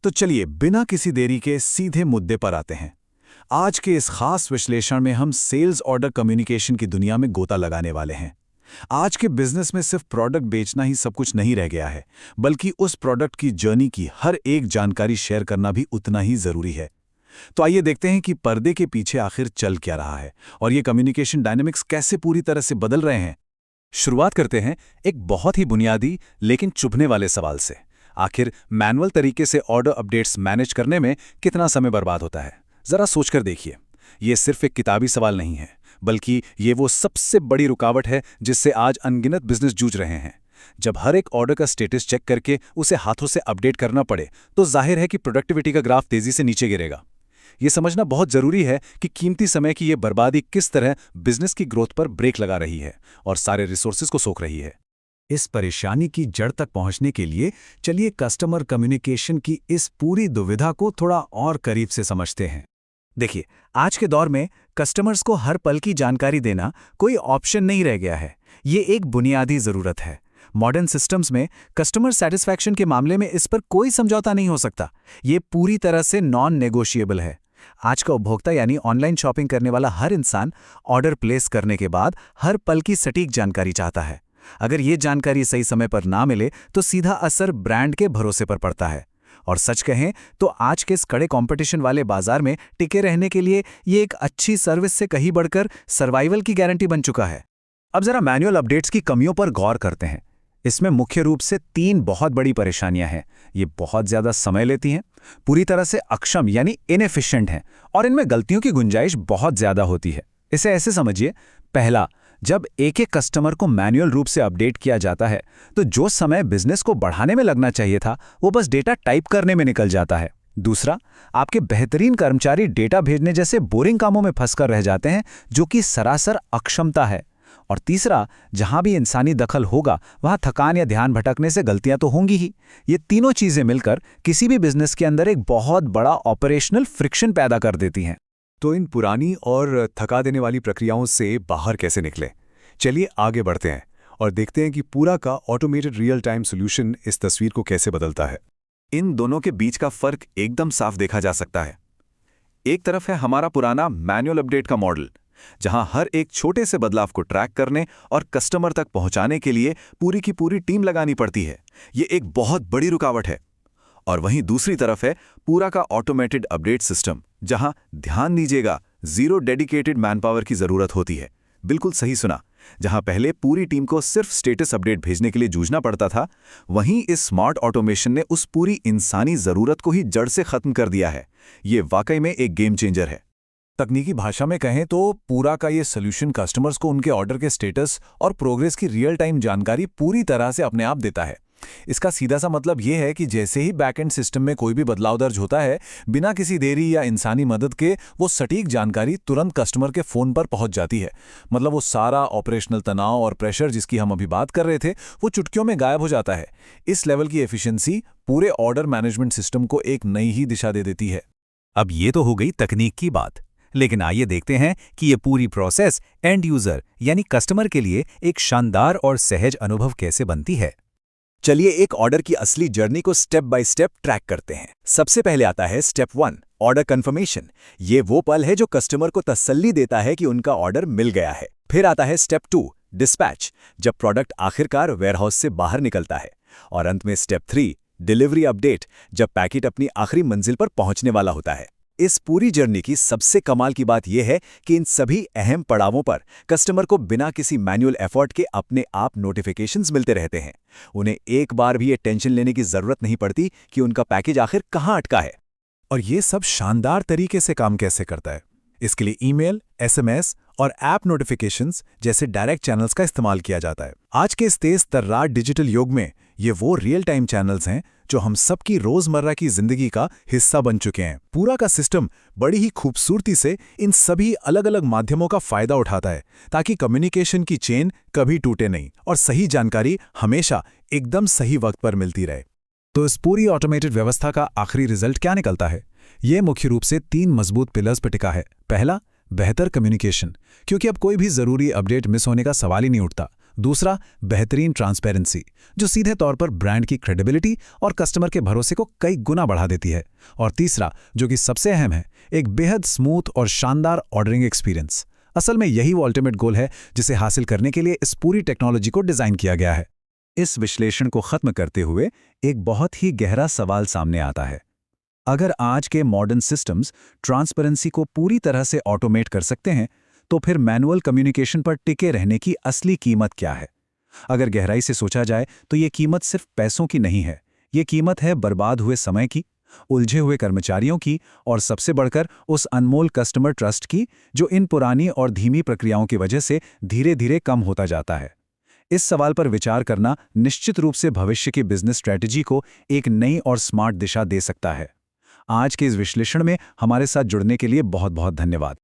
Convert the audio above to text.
तो चलिए बिना किसी देरी के सीधे मुद्दे पर आते हैं। आज के इस खास विश्लेषण में हम सेल्स ऑर्डर कम्युनिकेशन की दुनिया में गोता लगाने वाले हैं। आज के बिजनेस में सिर्फ प्रोडक्ट बेचना ही सब कुछ नहीं रह गया है, बल्कि उस प्रोडक्ट की जर्नी की हर एक जानकारी शेयर करना भी उतना ही जरूरी है। तो आइए देखते हैं कि पर्दे के पीछे आखिर चल क्या रहा है और ये कम्युनिकेशन डायनेमिक्स कैसे पूरी तरह से बदल रहे हैं। शुरुआत करते हैं एक बहुत ही बुनियादी लेकिन चुभने वाले सवाल से। आखिर मैनुअल तरीके से ऑर्डर अपडेट्स मैनेज करने में कितना समय बर्बाद होता है? जरा सोचकर देखिए। ये सिर्फ एक किताबी सवाल नहीं है, बल्कि ये वो सबसे बड़ी रुकावट है जिससे आज अनगिनत बिजनेस जूझ रहे हैं। जब हर एक ऑर्डर का स्टेटस चेक करके उसे हाथों से अपडेट करना पड़े, तो जाहिर है कि प्रोडक्टिविटी का ग्राफ तेजी से नीचे गिरेगा। ये समझना बहुत जरूरी है कि कीमती समय की ये बर्बादी किस तरह बिजनेस की ग्रोथ पर ब्रेक लगा रही है और सारे रिसोर्सेज को सोख रही है। इस परेशानी की जड़ तक पहुंचने के लिए चलिए कस्टमर कम्युनिकेशन की इस पूरी दुविधा को थोड़ा और करीब से समझते हैं। देखिए, आज के दौर में कस्टमर्स को हर पल की जानकारी देना कोई ऑप्शन नहीं रह गया है। ये एक बुनियादी जरूरत है। मॉडर्न सिस्टम्स में कस्टमर सेटिस्फैक्शन के मामले में इस पर कोई समझौता नहीं हो सकता। ये पूरी तरह से नॉन नेगोशिएबल है। आज का उपभोक्ता यानी ऑनलाइन शॉपिंग करने वाला हर इंसान ऑर्डर प्लेस करने के बाद हर पल की सटीक जानकारी चाहता है। अगर ये जानकारी सही समय पर ना मिले तो सीधा असर ब्रांड के भरोसे पर पड़ता है। और सच कहें तो आज के इस कड़े कंपटीशन वाले बाजार में टिके रहने के लिए ये एक अच्छी सर्विस से कहीं बढ़कर सर्वाइवल की गारंटी बन चुका है। अब जरा मैनुअल अपडेट्स की कमियों पर गौर करते हैं। इसमें मुख्य रूप से 3 बहुत बड़ी परेशानियां हैं। ये बहुत ज्यादा समय लेती हैं, पूरी तरह से अक्षम यानी इनएफिशिएंट हैं, और इनमें गलतियों की गुंजाइश बहुत ज्यादा होती है। इसे ऐसे समझिए, पहला, जब एक एक कस्टमर को मैनुअल रूप से अपडेट किया जाता है तो जो समय बिजनेस को बढ़ाने में लगना चाहिए था वो बस डेटा टाइप करने में निकल जाता है। दूसरा, आपके बेहतरीन कर्मचारी डेटा भेजने जैसे बोरिंग कामों में फंसकर रह जाते हैं, जो कि सरासर अक्षमता है। और तीसरा, जहां भी इंसानी दखल होगा वहां थकान या ध्यान भटकने से गलतियां तो होंगी ही। ये तीनों चीजें मिलकर किसी भी बिजनेस के अंदर एक बहुत बड़ा ऑपरेशनल फ्रिक्शन पैदा कर देती हैं। तो इन पुरानी और थका देने वाली प्रक्रियाओं से बाहर कैसे निकलें? चलिए आगे बढ़ते हैं और देखते हैं कि पूरा का ऑटोमेटेड रियल टाइम सॉल्यूशन इस तस्वीर को कैसे बदलता है। इन दोनों के बीच का फर्क एकदम साफ देखा जा सकता है। एक तरफ है हमारा पुराना मैनुअल अपडेट का मॉडल, जहां हर एक छोटे से बदलाव को ट्रैक करने और कस्टमर तक पहुंचाने के लिए पूरी की पूरी टीम लगानी पड़ती है। ये एक बहुत बड़ी रुकावट है। और वहीं दूसरी तरफ है पूरा का ऑटोमेटेड अपडेट सिस्टम, जहां ध्यान दीजिएगा, जीरो डेडिकेटेड मैनपावर की जरूरत होती है। बिल्कुल सही सुना। जहां पहले पूरी टीम को सिर्फ स्टेटस अपडेट भेजने के लिए जूझना पड़ता था, वहीं इस स्मार्ट ऑटोमेशन ने उस पूरी इंसानी जरूरत को ही जड़ से खत्म कर दिया है। ये वाकई में एक गेम चेंजर है। तकनीकी भाषा में कहें तो पूरा का ये सॉल्यूशन कस्टमर्स को उनके ऑर्डर के स्टेटस और प्रोग्रेस की रियल टाइम जानकारी पूरी तरह से अपने आप देता है। इसका सीधा सा मतलब ये है कि जैसे ही बैकएंड सिस्टम में कोई भी बदलाव दर्ज होता है, बिना किसी देरी या इंसानी मदद के वो सटीक जानकारी तुरंत कस्टमर के फोन पर पहुंच जाती है। मतलब वो सारा ऑपरेशनल तनाव और प्रेशर जिसकी हम अभी बात कर रहे थे, वो चुटकियों में गायब हो जाता है। इस लेवल की एफिशिएंसी पूरे ऑर्डर मैनेजमेंट सिस्टम को एक नई ही दिशा दे देती है। अब ये तो हो गई तकनीक की बात, लेकिन आइए देखते हैं कि ये पूरी प्रोसेस एंड यूजर यानी कस्टमर के लिए एक शानदार और सहज अनुभव कैसे बनती है। चलिए एक ऑर्डर की असली जर्नी को स्टेप बाय स्टेप ट्रैक करते हैं। सबसे पहले आता है स्टेप 1, ऑर्डर कंफर्मेशन। ये वो पल है जो कस्टमर को तसल्ली देता है कि उनका ऑर्डर मिल गया है। फिर आता है स्टेप 2, डिस्पैच, जब प्रोडक्ट आखिरकार वेयरहाउस से बाहर निकलता है। और अंत में स्टेप 3, डिलीवरी अपडेट, जब पैकेट अपनी आखिरी मंजिल पर पहुंचने वाला होता है। इस पूरी जर्नी की सबसे कमाल की बात यह है कि इन सभी अहम पड़ावों पर कस्टमर को बिना किसी मैनुअल एफर्ट के अपने आप नोटिफिकेशंस मिलते रहते हैं। उन्हें एक बार भी ये टेंशन लेने की जरूरत नहीं पड़ती कि उनका पैकेज आखिर कहां अटका है। और ये सब शानदार तरीके से काम कैसे करता है? इसके लिए ईमेल, एसएमएस और ऐप नोटिफिकेशंस जैसे डायरेक्ट चैनल्स का इस्तेमाल किया जाता है। आज के इस तेज तर्रार डिजिटल युग में ये वो रियल टाइम चैनल्स हैं जो हम सबकी रोजमर्रा की जिंदगी का हिस्सा बन चुके हैं। पूरा का सिस्टम बड़ी ही खूबसूरती से इन सभी अलग अलग माध्यमों का फायदा उठाता है, ताकि कम्युनिकेशन की चेन कभी टूटे नहीं और सही जानकारी हमेशा एकदम सही वक्त पर मिलती रहे। तो इस पूरी ऑटोमेटेड व्यवस्था का आखिरी रिजल्ट क्या निकलता है? ये मुख्य रूप से 3 मजबूत पिलर्स पर टिका है। पहला, बेहतर कम्युनिकेशन, क्योंकि अब कोई भी जरूरी अपडेट मिस होने का सवाल ही नहीं उठता। दूसरा, बेहतरीन ट्रांसपेरेंसी, जो सीधे तौर पर ब्रांड की क्रेडिबिलिटी और कस्टमर के भरोसे को कई गुना बढ़ा देती है। और तीसरा, जो कि सबसे अहम है, एक बेहद स्मूथ और शानदार ऑर्डरिंग एक्सपीरियंस। असल में यही वो अल्टीमेट गोल है जिसे हासिल करने के लिए इस पूरी टेक्नोलॉजी को डिजाइन किया गया है। इस विश्लेषण को खत्म करते हुए एक बहुत ही गहरा सवाल सामने आता है। अगर आज के मॉडर्न सिस्टम्स ट्रांसपेरेंसी को पूरी तरह से ऑटोमेट कर सकते हैं, तो फिर मैनुअल कम्युनिकेशन पर टिके रहने की असली कीमत क्या है? अगर गहराई से सोचा जाए तो ये कीमत सिर्फ पैसों की नहीं है। ये कीमत है बर्बाद हुए समय की, उलझे हुए कर्मचारियों की और सबसे बढ़कर उस अनमोल कस्टमर ट्रस्ट की, जो इन पुरानी और धीमी प्रक्रियाओं की वजह से धीरे धीरे कम होता जाता है। इस सवाल पर विचार करना निश्चित रूप से भविष्य की बिजनेस स्ट्रैटेजी को एक नई और स्मार्ट दिशा दे सकता है। आज के इस विश्लेषण में हमारे साथ जुड़ने के लिए बहुत बहुत धन्यवाद।